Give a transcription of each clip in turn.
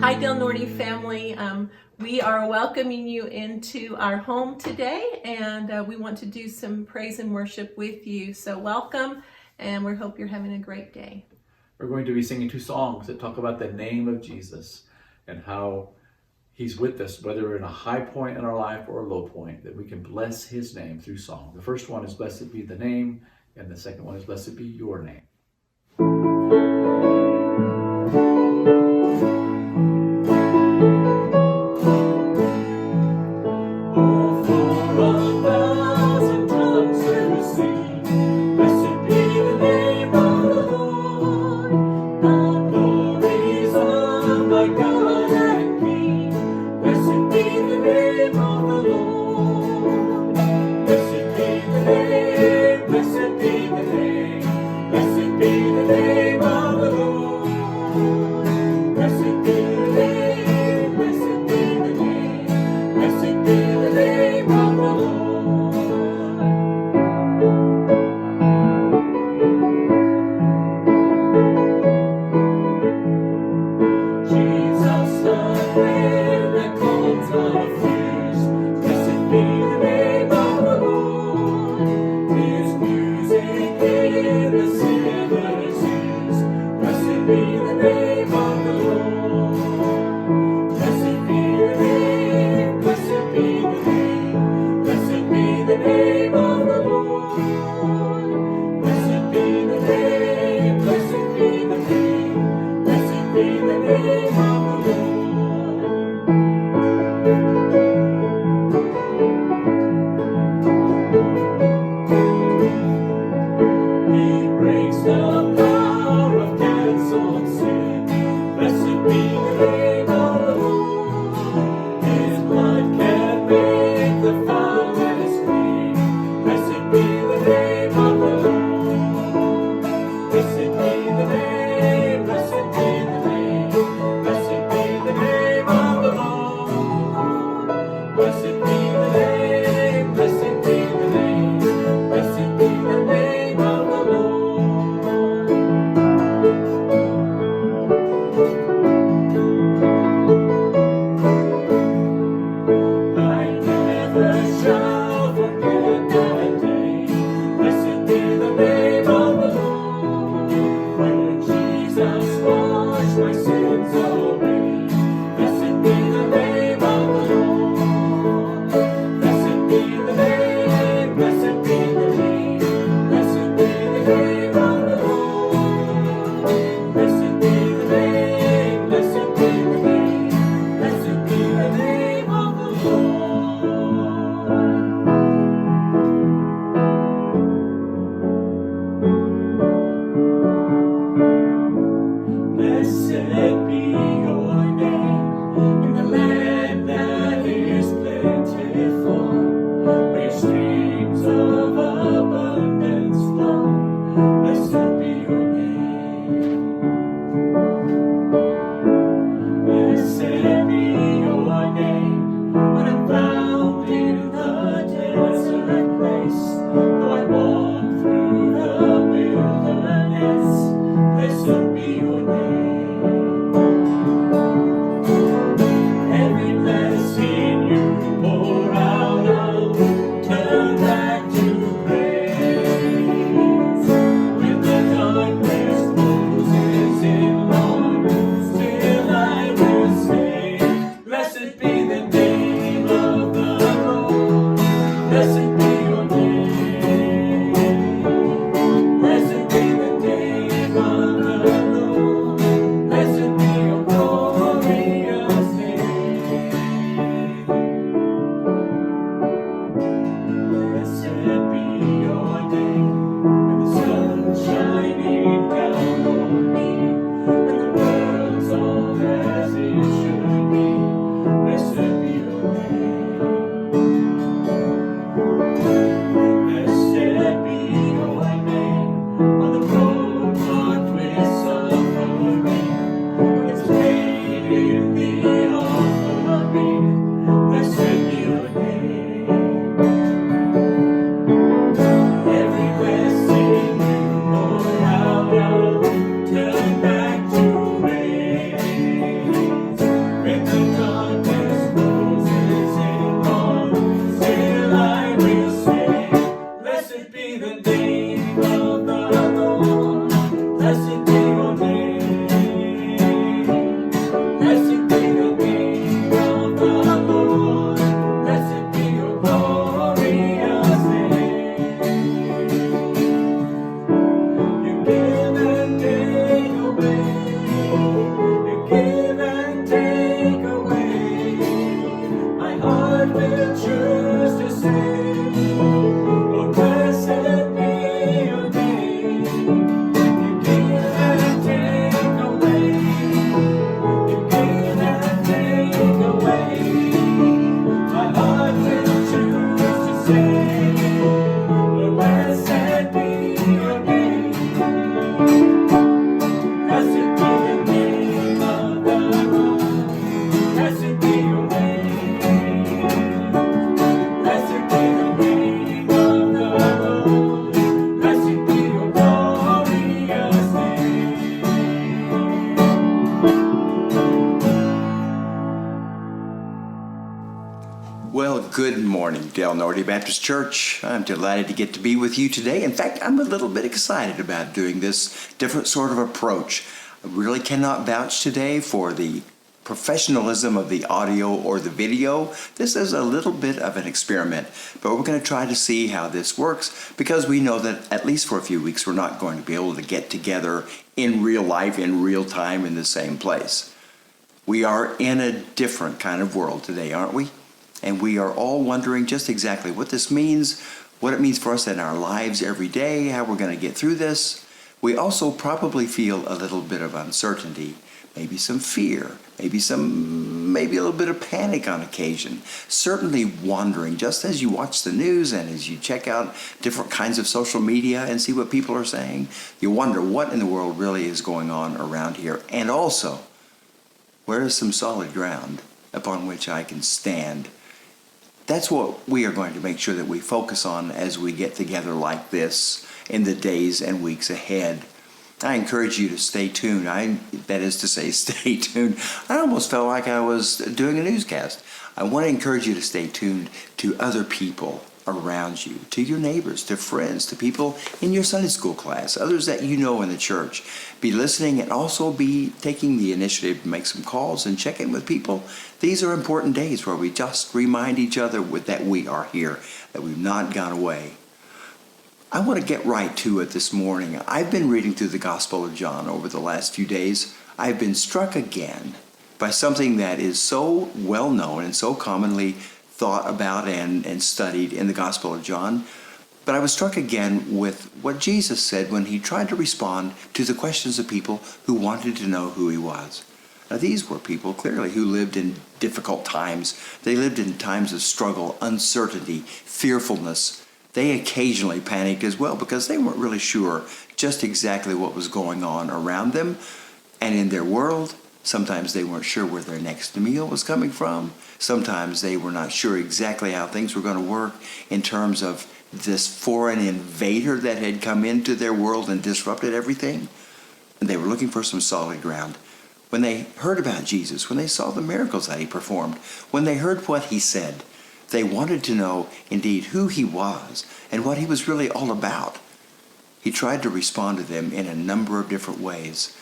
Hi, Norte family. We are welcoming you into our home today, and we want to do some praise and worship with you. So welcome, and we hope you're having a great day. We're going to be singing two songs that talk about the name of Jesus and how He's with us, whether we're in a high point in our life or a low point, that we can bless His name through song. The first one is Blessed Be the Name, and the second one is Blessed Be Your Name. morning, Del Norte Baptist Church. I'm delighted to get to be with you today. In fact, I'm a little bit excited about doing this different sort of approach. I really cannot vouch today for the professionalism of the audio or the video. This is a little bit of an experiment, but we're going to try to see how this works because we know that at least for a few weeks we're not going to be able to get together in real life, in real time, in the same place. We are in a different kind of world today, aren't we? And we are all wondering just exactly what this means, what it means for us in our lives every day, how we're going to get through this. We also probably feel a little bit of uncertainty, maybe some fear, maybe a little bit of panic on occasion. Certainly wondering, just as you watch the news and as you check out different kinds of social media and see what people are saying, you wonder what in the world really is going on around here. And also, where is some solid ground upon which I can stand? That's what we are going to make sure that we focus on as we get together like this in the days and weeks ahead. I encourage you to stay tuned. That is to say, stay tuned. I almost felt like I was doing a newscast. I want to encourage you to stay tuned to other people around you, to your neighbors, to friends, to people in your Sunday school class, others that you know in the church. Be listening and also be taking the initiative to make some calls and check in with people. These are important days where we just remind each other that we are here, that we've not gone away. I want to get right to it this morning. I've been reading through the Gospel of John over the last few days. I've been struck again by something that is so well known and so commonly thought about and studied in the Gospel of John. But I was struck again with what Jesus said when he tried to respond to the questions of people who wanted to know who he was. Now, these were people clearly who lived in difficult times. They lived in times of struggle, uncertainty, fearfulness. They occasionally panicked as well because they weren't really sure just exactly what was going on around them and in their world. Sometimes they weren't sure where their next meal was coming from. Sometimes they were not sure exactly how things were going to work in terms of this foreign invader that had come into their world and disrupted everything. And they were looking for some solid ground. When they heard about Jesus, when they saw the miracles that he performed, when they heard what he said, they wanted to know, indeed, who he was and what he was really all about. He tried to respond to them in a number of different ways.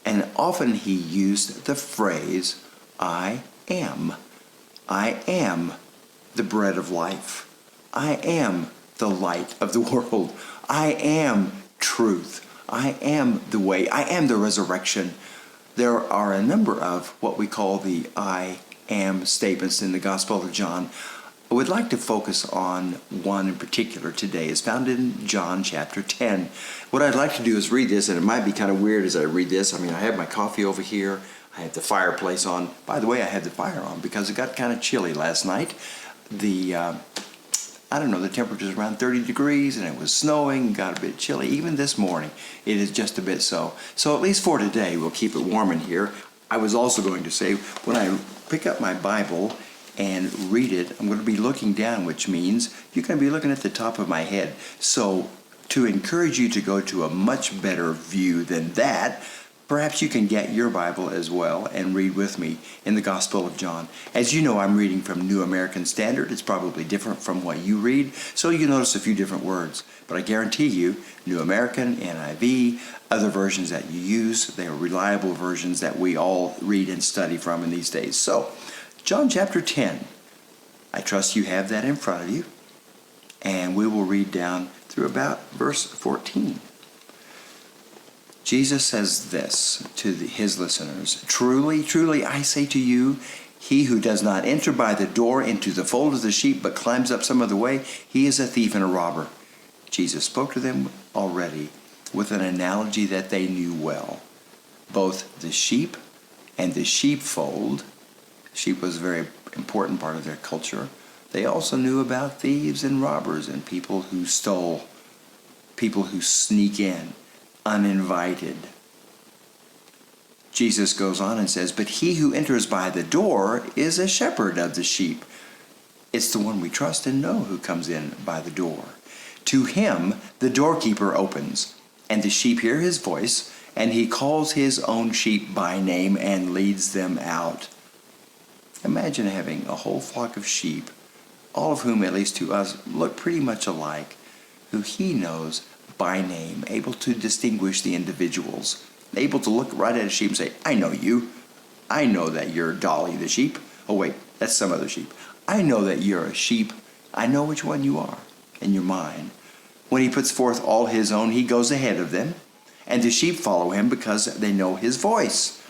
And often he used the phrase, I am. I am the bread of life. I am the light of the world. I am truth. I am the way. I am the resurrection. There are a number of what we call the I am statements in the Gospel of John. I would like to focus on one in particular today. It's found in John chapter 10. What I'd like to do is read this, and it might be kind of weird as I read this. I have my coffee over here. I have the fireplace on. By the way, I had the fire on because it got kind of chilly last night. The temperature was around 30 degrees, and it was snowing, got a bit chilly. Even this morning, it is just a bit so. So at least for today, we'll keep it warm in here. I was also going to say, when I pick up my Bible and read it, I'm going to be looking down, which means you're going to be looking at the top of my head. So to encourage you to go to a much better view than that, perhaps you can get your Bible as well and read with me in the Gospel of John. As you know, I'm reading from New American Standard. It's probably different from what you read, so you notice a few different words. But I guarantee you, New American, NIV, other versions that you use, they are reliable versions that we all read and study from in these days. So, John chapter 10. I trust you have that in front of you. And we will read down through about verse 14. Jesus says this to his listeners, Truly, truly, I say to you, he who does not enter by the door into the fold of the sheep, but climbs up some other way, he is a thief and a robber. Jesus spoke to them already with an analogy that they knew well. Both the sheep and the sheepfold, sheep was a very important part of their culture. They also knew about thieves and robbers and people who stole, people who sneak in uninvited. Jesus goes on and says, But he who enters by the door is a shepherd of the sheep. It's the one we trust and know who comes in by the door. To him the doorkeeper opens, and the sheep hear his voice, and he calls his own sheep by name and leads them out. Imagine having a whole flock of sheep all of whom, at least to us, look pretty much alike, who he knows by name, able to distinguish the individuals, able to look right at a sheep and say, I know you. I know that you're Dolly the sheep. Oh wait, that's some other sheep. I know that you're a sheep. I know which one you are, and you're mine. When he puts forth all his own, he goes ahead of them, and the sheep follow him because they know his voice.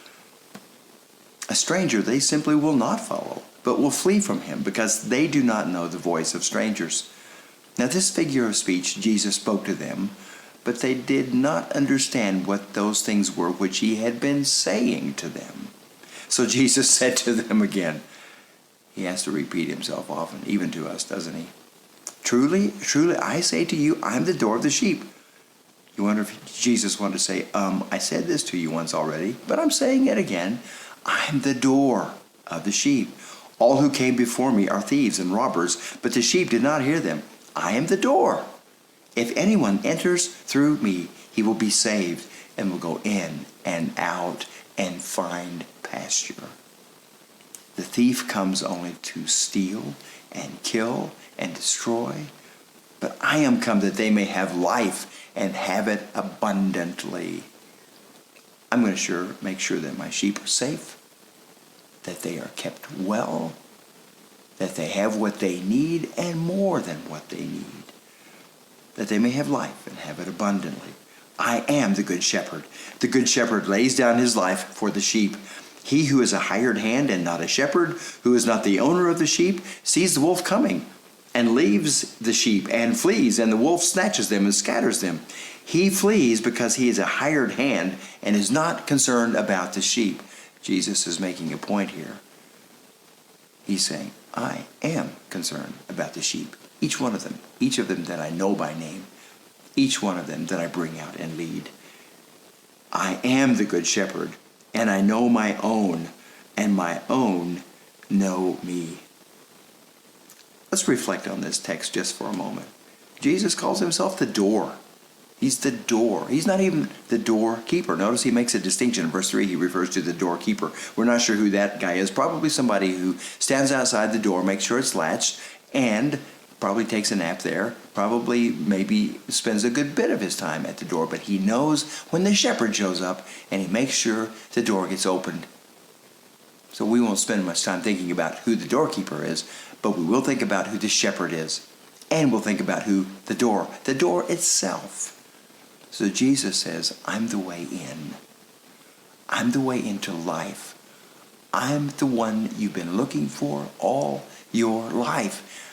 A stranger they simply will not follow, but will flee from him because they do not know the voice of strangers. Now this figure of speech Jesus spoke to them, but they did not understand what those things were which he had been saying to them. So Jesus said to them again, he has to repeat himself often, even to us, doesn't he? Truly, truly, I say to you, I'm the door of the sheep. You wonder if Jesus wanted to say, I said this to you once already, but I'm saying it again. I'm the door of the sheep. All who came before me are thieves and robbers, but the sheep did not hear them. I am the door. If anyone enters through me, he will be saved and will go in and out and find pasture. The thief comes only to steal and kill and destroy, but I am come that they may have life and have it abundantly. I'm going to make sure that my sheep are safe, that they are kept well, that they have what they need and more than what they need, that they may have life and have it abundantly. I am the good shepherd. The good shepherd lays down his life for the sheep. He who is a hired hand and not a shepherd, who is not the owner of the sheep, sees the wolf coming and leaves the sheep and flees, and the wolf snatches them and scatters them. He flees because he is a hired hand and is not concerned about the sheep. Jesus is making a point here. He's saying, I am concerned about the sheep. Each one of them that I know by name, each one of them that I bring out and lead. I am the good shepherd, and I know my own, and my own know me. Let's reflect on this text just for a moment. Jesus calls himself the door. He's the door. He's not even the doorkeeper. Notice he makes a distinction. In verse 3, he refers to the doorkeeper. We're not sure who that guy is. Probably somebody who stands outside the door, makes sure it's latched, and probably takes a nap there. Probably maybe spends a good bit of his time at the door. But he knows when the shepherd shows up, and he makes sure the door gets opened. So we won't spend much time thinking about who the doorkeeper is, but we will think about who the shepherd is. And we'll think about who the door itself. So Jesus says, I'm the way in. I'm the way into life. I'm the one you've been looking for all your life.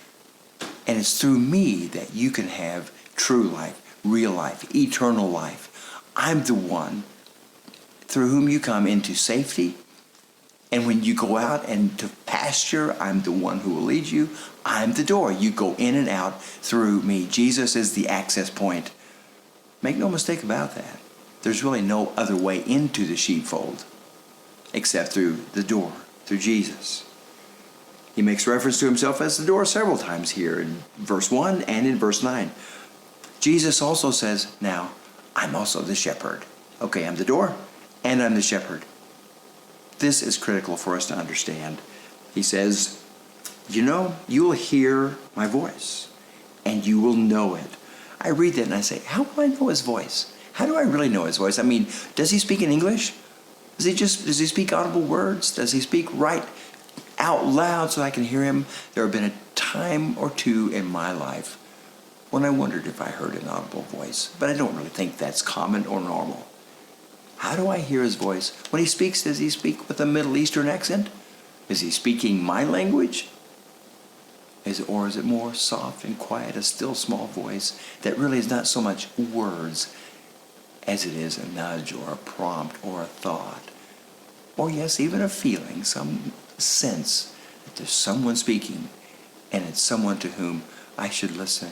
And it's through me that you can have true life, real life, eternal life. I'm the one through whom you come into safety. And when you go out and to pasture, I'm the one who will lead you. I'm the door. You go in and out through me. Jesus is the access point. Make no mistake about that. There's really no other way into the sheepfold except through the door, through Jesus. He makes reference to himself as the door several times here in verse 1 and in verse 9. Jesus also says, now, I'm also the shepherd. Okay, I'm the door and I'm the shepherd. This is critical for us to understand. He says, you'll hear my voice and you will know it. I read that and I say, how do I know his voice? How do I really know his voice? I mean, does he speak in English? Does he speak audible words? Does he speak right out loud so I can hear him? There have been a time or two in my life when I wondered if I heard an audible voice, but I don't really think that's common or normal. How do I hear his voice? When he speaks, does he speak with a Middle Eastern accent? Is he speaking my language? Or is it more soft and quiet, a still small voice that really is not so much words as it is a nudge or a prompt or a thought? Or yes, even a feeling, some sense that there's someone speaking and it's someone to whom I should listen.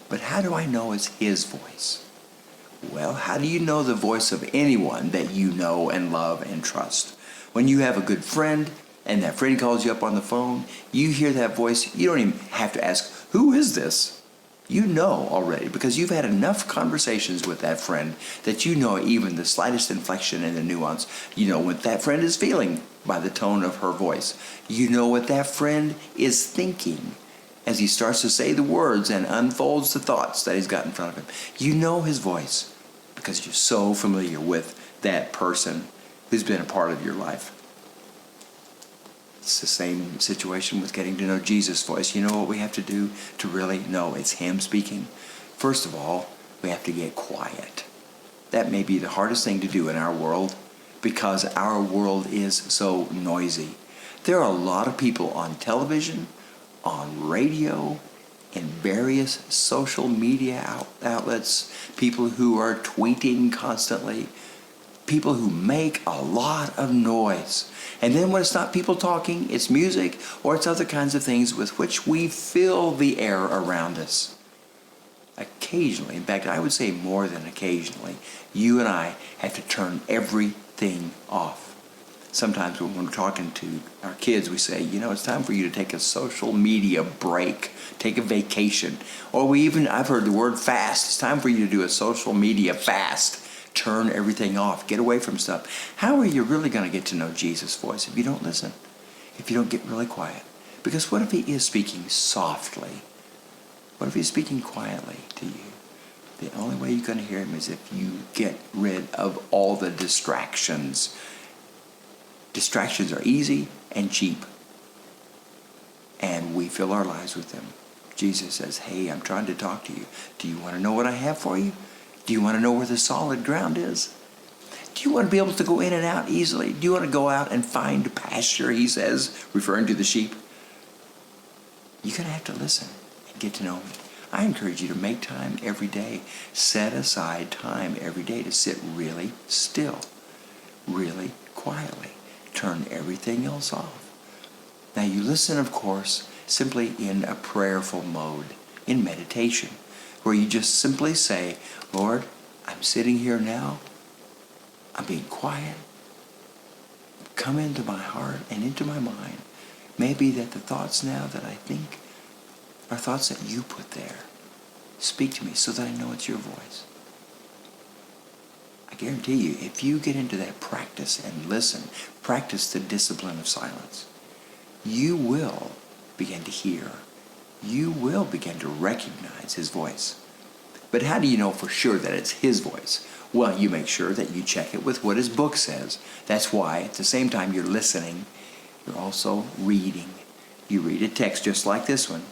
But how do I know it's his voice? Well, how do you know the voice of anyone that you know and love and trust? When you have a good friend and that friend calls you up on the phone, you hear that voice, you don't even have to ask, who is this? You know already because you've had enough conversations with that friend that you know even the slightest inflection and the nuance. You know what that friend is feeling by the tone of her voice. You know what that friend is thinking. as he starts to say the words and unfolds the thoughts that he's got in front of him. You know his voice because you're so familiar with that person who's been a part of your life. It's the same situation with getting to know Jesus' voice. You know what we have to do to really know it's him speaking? First of all, we have to get quiet. That may be the hardest thing to do in our world because our world is so noisy. There are a lot of people on television, on radio, in various social media outlets, people who are tweeting constantly, people who make a lot of noise. And then when it's not people talking, it's music or it's other kinds of things with which we fill the air around us. Occasionally, in fact, I would say more than occasionally, you and I have to turn everything off. Sometimes when we're talking to our kids, we say, you know, it's time for you to take a social media break, take a vacation. Or I've heard the word fast. It's time for you to do a social media fast. Turn everything off. Get away from stuff. How are you really going to get to know Jesus' voice if you don't listen? If you don't get really quiet? Because what if he is speaking softly? What if he's speaking quietly to you? The only way you're going to hear him is if you get rid of all the distractions. Distractions are easy and cheap. And we fill our lives with them. Jesus says, hey, I'm trying to talk to you. Do you want to know what I have for you? Do you want to know where the solid ground is? Do you want to be able to go in and out easily? Do you want to go out and find pasture, he says, referring to the sheep? You're going to have to listen and get to know me. I encourage you to make time every day. Set aside time every day to sit really still, really quietly. Turn everything else off. Now you listen, of course, simply in a prayerful mode, in meditation, where you just simply say, Lord, I'm sitting here now. I'm being quiet. Come into my heart and into my mind. Maybe that the thoughts now that I think are thoughts that you put there. Speak to me so that I know it's your voice. I guarantee you, if you get into that practice and listen, practice the discipline of silence, you will begin to hear. You will begin to recognize his voice. But how do you know for sure that it's his voice? Well, you make sure that you check it with what his book says. That's why at the same time you're listening, you're also reading. You read a text just like this one.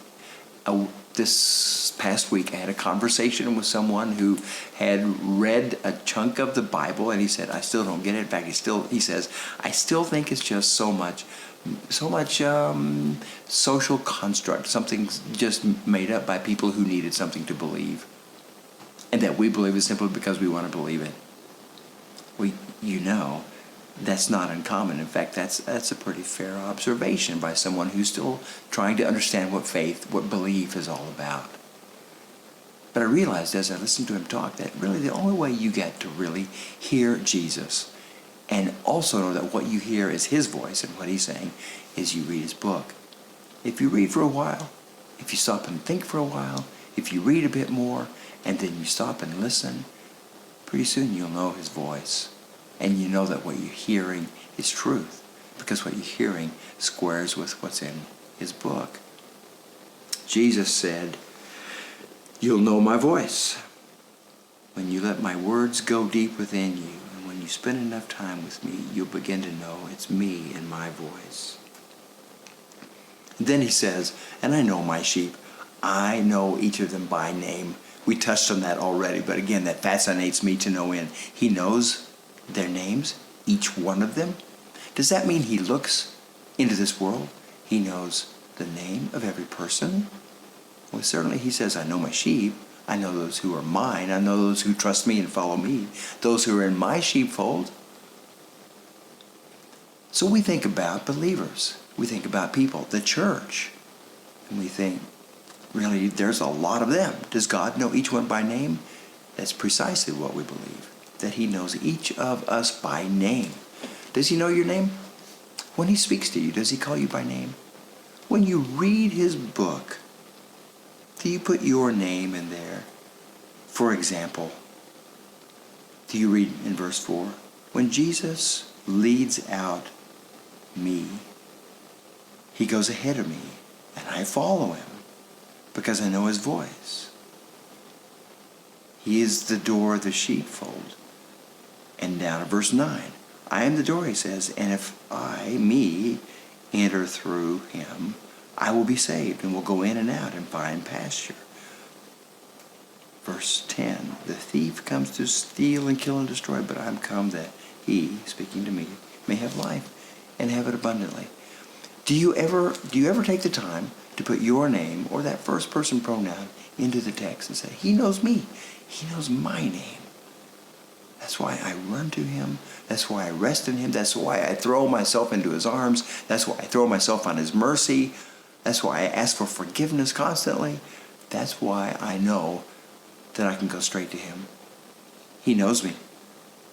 This past week I had a conversation with someone who had read a chunk of the Bible, and he said, I still don't get it. In fact, he says, I still think it's just so much social construct, something just made up by people who needed something to believe. And that we believe it simply because we want to believe it. That's not uncommon. In fact, that's a pretty fair observation by someone who's still trying to understand what faith, what belief is all about. But I realized as I listened to him talk that really the only way you get to really hear Jesus and also know that what you hear is his voice and what he's saying is you read his book. If you read for a while, if you stop and think for a while, if you read a bit more, and then you stop and listen, pretty soon you'll know his voice. And you know that what you're hearing is truth, because what you're hearing squares with what's in his book. Jesus said, you'll know my voice when you let my words go deep within you, and when you spend enough time with me, you'll begin to know it's me and my voice. And then he says, and I know my sheep. I know each of them by name. We touched on that already, but again, that fascinates me to no end. He knows their names, each one of them. Does that mean he looks into this world? He knows the name of every person? Well, certainly he says, I know my sheep. I know those who are mine. I know those who trust me and follow me. Those who are in my sheepfold. So we think about believers. We think about people, the church. And we think, really, there's a lot of them. Does God know each one by name? That's precisely what we believe. That he knows each of us by name. Does he know your name? When he speaks to you, does he call you by name? When you read his book, do you put your name in there? For example, do you read in verse 4? When Jesus leads out me, he goes ahead of me, and I follow him. because I know his voice. He is the door of the sheepfold. And down to verse 9. I am the door, he says, and if me, enter through him, I will be saved and will go in and out and find pasture. Verse 10, the thief comes to steal and kill and destroy, but I'm come that he, speaking to me, may have life and have it abundantly. Do you ever take the time to put your name or that first person pronoun into the text and say, he knows me, he knows my name. That's why I run to him. That's why I rest in him. That's why I throw myself into his arms. That's why I throw myself on his mercy. That's why I ask for forgiveness constantly. That's why I know that I can go straight to him. He knows me,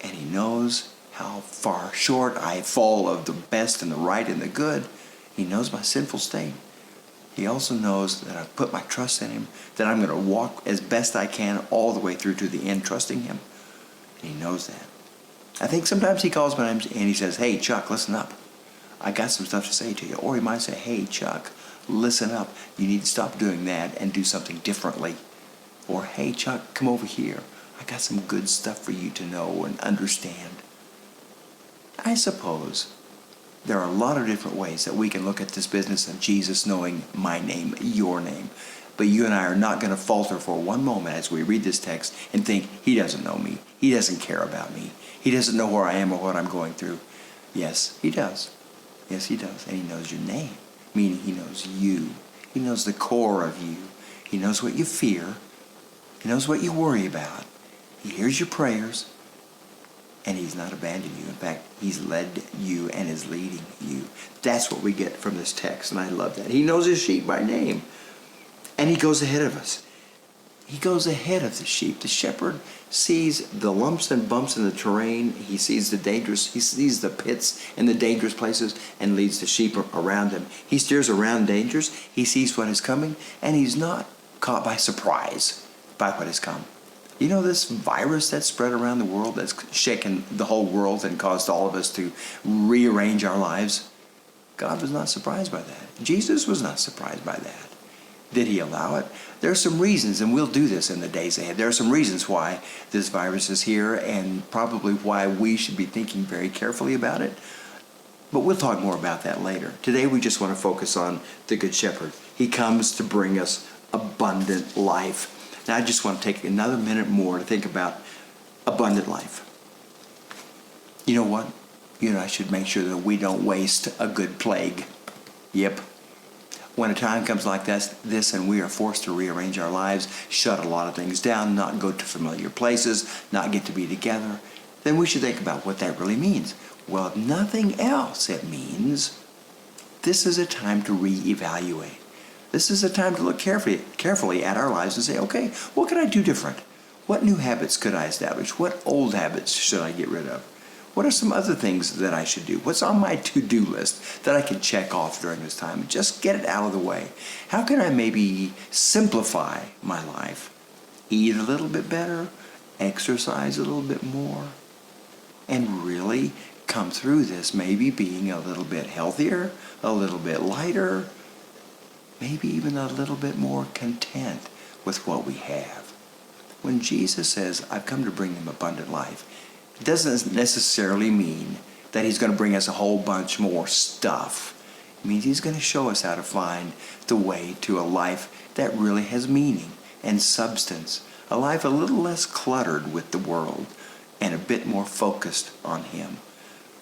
and he knows how far short I fall of the best and the right and the good. He knows my sinful state. He also knows that I've put my trust in him, that I'm going to walk as best I can all the way through to the end, trusting him. And he knows that. I think sometimes he calls my name and he says, hey, Chuck, listen up. I got some stuff to say to you. Or he might say, hey, Chuck, listen up. You need to stop doing that and do something differently. Or, hey, Chuck, come over here. I got some good stuff for you to know and understand. I suppose there are a lot of different ways that we can look at this business of Jesus knowing my name, your name. But you and I are not going to falter for one moment as we read this text and think, he doesn't know me. He doesn't care about me. He doesn't know where I am or what I'm going through. Yes, he does. Yes, he does. And he knows your name, meaning he knows you. He knows the core of you. He knows what you fear. He knows what you worry about. He hears your prayers. And he's not abandoned you. In fact, he's led you and is leading you. That's what we get from this text, and I love that. He knows his sheep by name. And he goes ahead of us. He goes ahead of the sheep. The shepherd sees the lumps and bumps in the terrain. He sees the the pits and the dangerous places and leads the sheep around him. He steers around dangers. He sees what is coming, and he's not caught by surprise by what has come. You know this virus that's spread around the world, that's shaken the whole world and caused all of us to rearrange our lives? God was not surprised by that. Jesus was not surprised by that. Did he allow it? There are some reasons, and we'll do this in the days ahead. There are some reasons why this virus is here and probably why we should be thinking very carefully about it. But we'll talk more about that later. Today we just want to focus on the Good Shepherd. He comes to bring us abundant life. Now I just want to take another minute more to think about abundant life. You know what? You and I should make sure that we don't waste a good plague. Yep. When a time comes like this and we are forced to rearrange our lives, shut a lot of things down, not go to familiar places, not get to be together, then we should think about what that really means. Well, if nothing else, it means this is a time to reevaluate. This is a time to look carefully at our lives and say, okay, what could I do different? What new habits could I establish? What old habits should I get rid of? What are some other things that I should do? What's on my to-do list that I can check off during this time? Just get it out of the way. How can I maybe simplify my life? Eat a little bit better, exercise a little bit more, and really come through this maybe being a little bit healthier, a little bit lighter, maybe even a little bit more content with what we have. When Jesus says, I've come to bring them abundant life, it doesn't necessarily mean that he's going to bring us a whole bunch more stuff. It means he's going to show us how to find the way to a life that really has meaning and substance. A life a little less cluttered with the world and a bit more focused on him.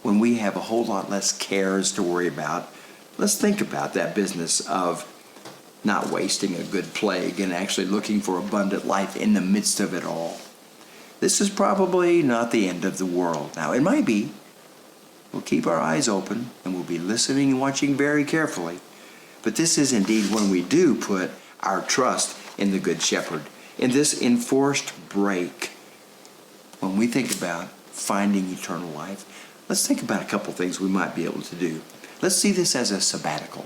When we have a whole lot less cares to worry about, let's think about that business of not wasting a good plague and actually looking for abundant life in the midst of it all. This is probably not the end of the world. Now, it might be. We'll keep our eyes open and we'll be listening and watching very carefully. But this is indeed when we do put our trust in the Good Shepherd. In this enforced break, when we think about finding eternal life, let's think about a couple things we might be able to do. Let's see this as a sabbatical.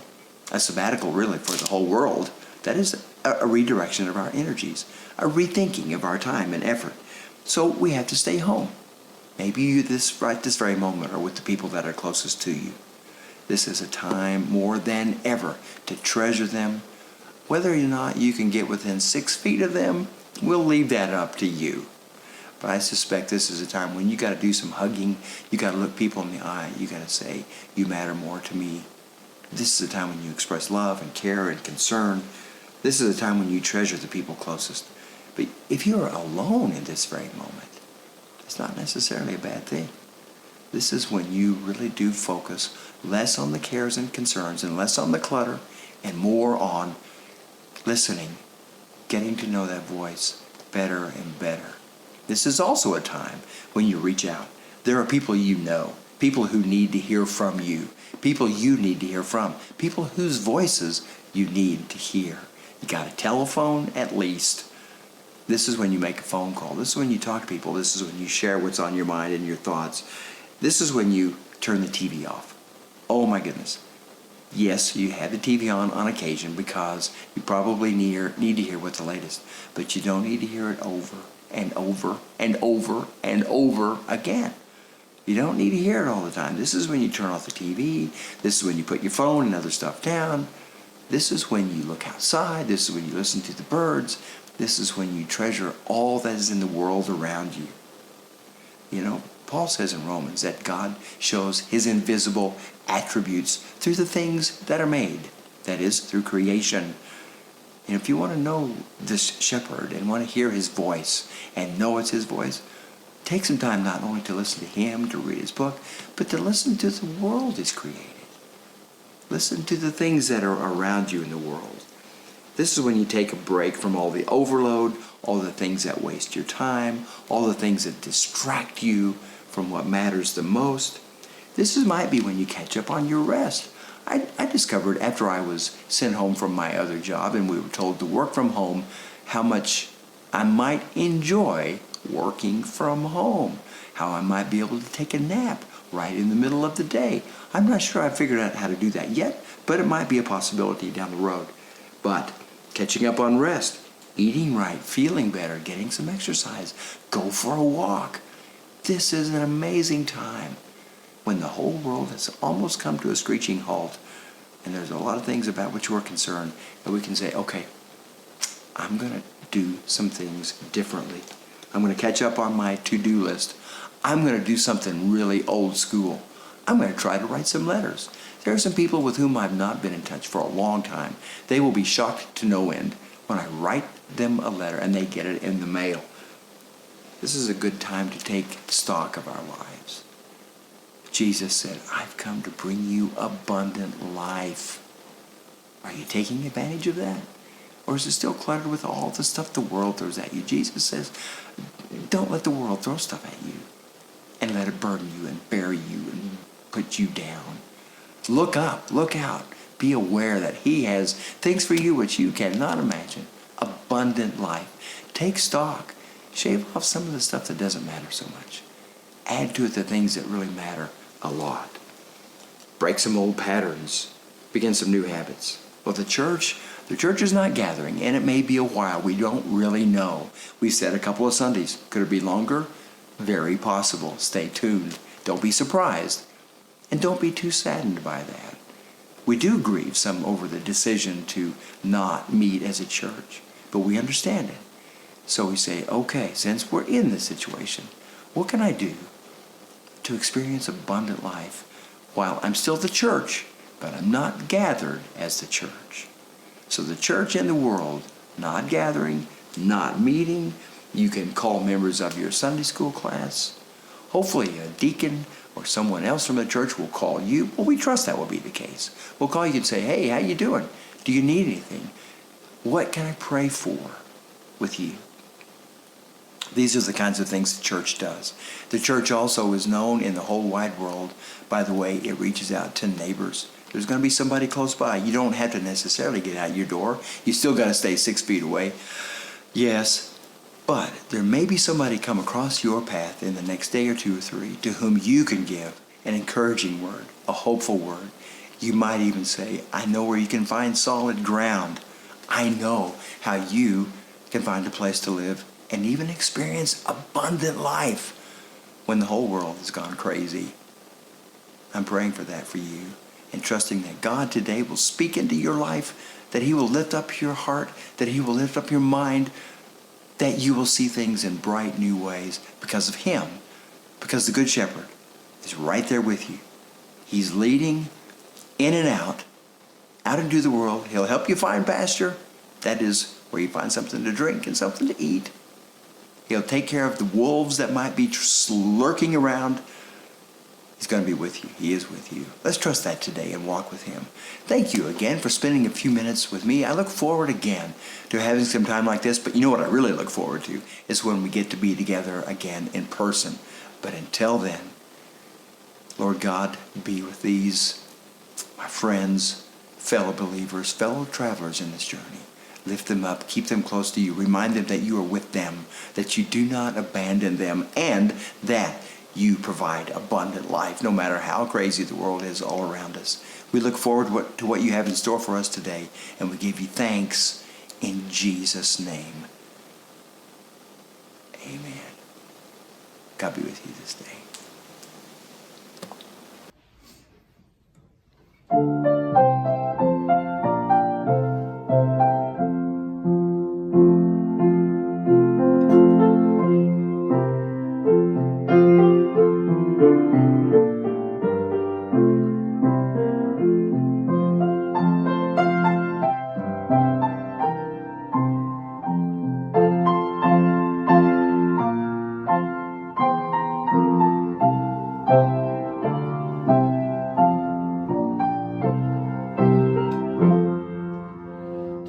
A sabbatical really for the whole world. That is a redirection of our energies, a rethinking of our time and effort. So we have to stay home. Maybe you this very moment are with the people that are closest to you. This is a time more than ever to treasure them, Whether or not you can get within 6 feet of them, we'll leave that up to you. But I suspect this is a time when you got to do some hugging. You got to look people in the eye. You got to say, you matter more to me. This is a time when you express love and care and concern. This is a time when you treasure the people closest. But if you're alone in this very moment, it's not necessarily a bad thing. This is when you really do focus less on the cares and concerns and less on the clutter and more on listening, getting to know that voice better and better. This is also a time when you reach out. There are people you know, people who need to hear from you, people you need to hear from, people whose voices you need to hear. You got a telephone at least. This is when you make a phone call. This is when you talk to people. This is when you share what's on your mind and your thoughts. This is when you turn the TV off. Oh my goodness. Yes, you have the TV on occasion because you probably need to hear what's the latest, but you don't need to hear it over and over and over and over again. You don't need to hear it all the time. This is when you turn off the TV. This is when you put your phone and other stuff down. This is when you look outside. This is when you listen to the birds. This is when you treasure all that is in the world around you. You know, Paul says in Romans that God shows his invisible attributes through the things that are made. That is, through creation. And if you want to know this shepherd and want to hear his voice and know it's his voice, take some time not only to listen to him, to read his book, but to listen to the world he's created. Listen to the things that are around you in the world. This is when you take a break from all the overload, all the things that waste your time, all the things that distract you from what matters the most. Might be when you catch up on your rest. I discovered after I was sent home from my other job and we were told to work from home how much I might enjoy working from home, how I might be able to take a nap right in the middle of the day. I'm not sure I've figured out how to do that yet, but it might be a possibility down the road. But catching up on rest, eating right, feeling better, getting some exercise, go for a walk. This is an amazing time when the whole world has almost come to a screeching halt and there's a lot of things about which we're concerned that we can say, okay, I'm going to do some things differently. I'm going to catch up on my to-do list. I'm going to do something really old school. I'm going to try to write some letters. There are some people with whom I've not been in touch for a long time. They will be shocked to no end when I write them a letter and they get it in the mail. This is a good time to take stock of our lives. Jesus said, I've come to bring you abundant life. Are you taking advantage of that? Or is it still cluttered with all the stuff the world throws at you? Jesus says, don't let the world throw stuff at you and let it burden you and bury you and put you down. Look up, look out. Be aware that he has things for you which you cannot imagine. Abundant life. Take stock. Shave off some of the stuff that doesn't matter so much. Add to it the things that really matter a lot. Break some old patterns. Begin some new habits. Well, the church is not gathering, and it may be a while. We don't really know. We said a couple of Sundays. Could it be longer? Very possible. Stay tuned. Don't be surprised. And don't be too saddened by that. We do grieve some over the decision to not meet as a church, but we understand it. So we say, okay, since we're in this situation, what can I do to experience abundant life while I'm still the church, but I'm not gathered as the church? So the church and the world, not gathering, not meeting. You can call members of your Sunday school class. Hopefully a deacon or someone else from the church will call you. Well, we trust that will be the case. We'll call you and say, hey, how you doing? Do you need anything? What can I pray for with you? These are the kinds of things the church does. The church also is known in the whole wide world by the way it reaches out to neighbors. There's going to be somebody close by. You don't have to necessarily get out your door. You still got to stay 6 feet away. Yes, but there may be somebody come across your path in the next day or 2 or 3 to whom you can give an encouraging word, a hopeful word. You might even say, I know where you can find solid ground. I know how you can find a place to live and even experience abundant life when the whole world has gone crazy. I'm praying for that for you and trusting that God today will speak into your life that He will lift up your heart, that He will lift up your mind, that you will see things in bright new ways because of Him, because the Good Shepherd is right there with you. He's leading in and out into the world. He'll help you find pasture. That is where you find something to drink and something to eat. He'll take care of the wolves that might be lurking around. He's going to be with you. He is with you. Let's trust that today and walk with Him. Thank you again for spending a few minutes with me. I look forward again to having some time like this. But you know what I really look forward to is when we get to be together again in person. But until then, Lord God, be with these, my friends, fellow believers, fellow travelers in this journey. Lift them up. Keep them close to you. Remind them that you are with them, that you do not abandon them, and that you provide abundant life, no matter how crazy the world is all around us. We look forward to what you have in store for us today, and we give you thanks in Jesus' name. Amen. God be with you this day.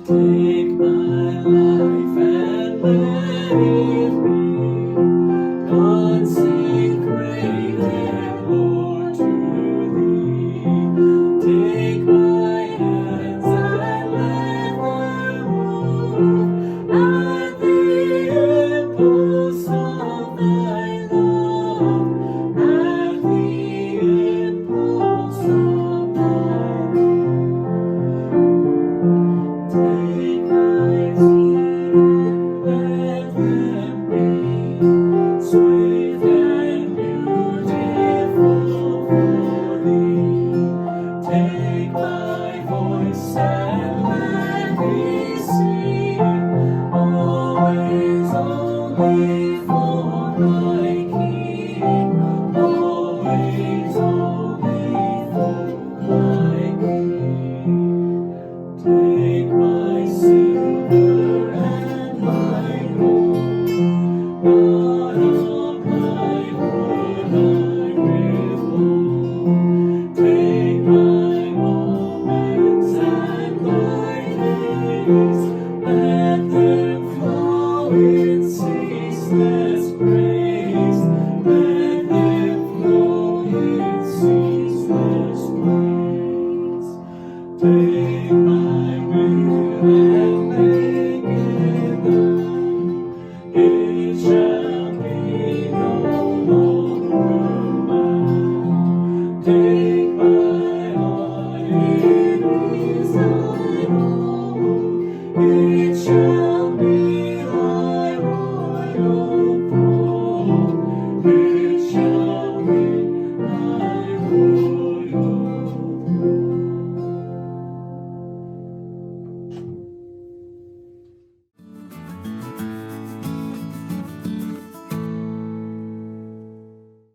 Take my life and let it be consecrated, Lord, to Thee. Take my hands and let them move at the impulse of Thy love, at the impulse of Thy Take my feet and let them be swift and beautiful for Thee. Take my voice and let me sing, always only for my King, always only for my King. Take my silver and my gold, not of my wood I withhold. Take my moments and my days, let them flow in ceaseless praise, let them flow in ceaseless praise. Take my will and make it Thine, it shall be no longer mine. Take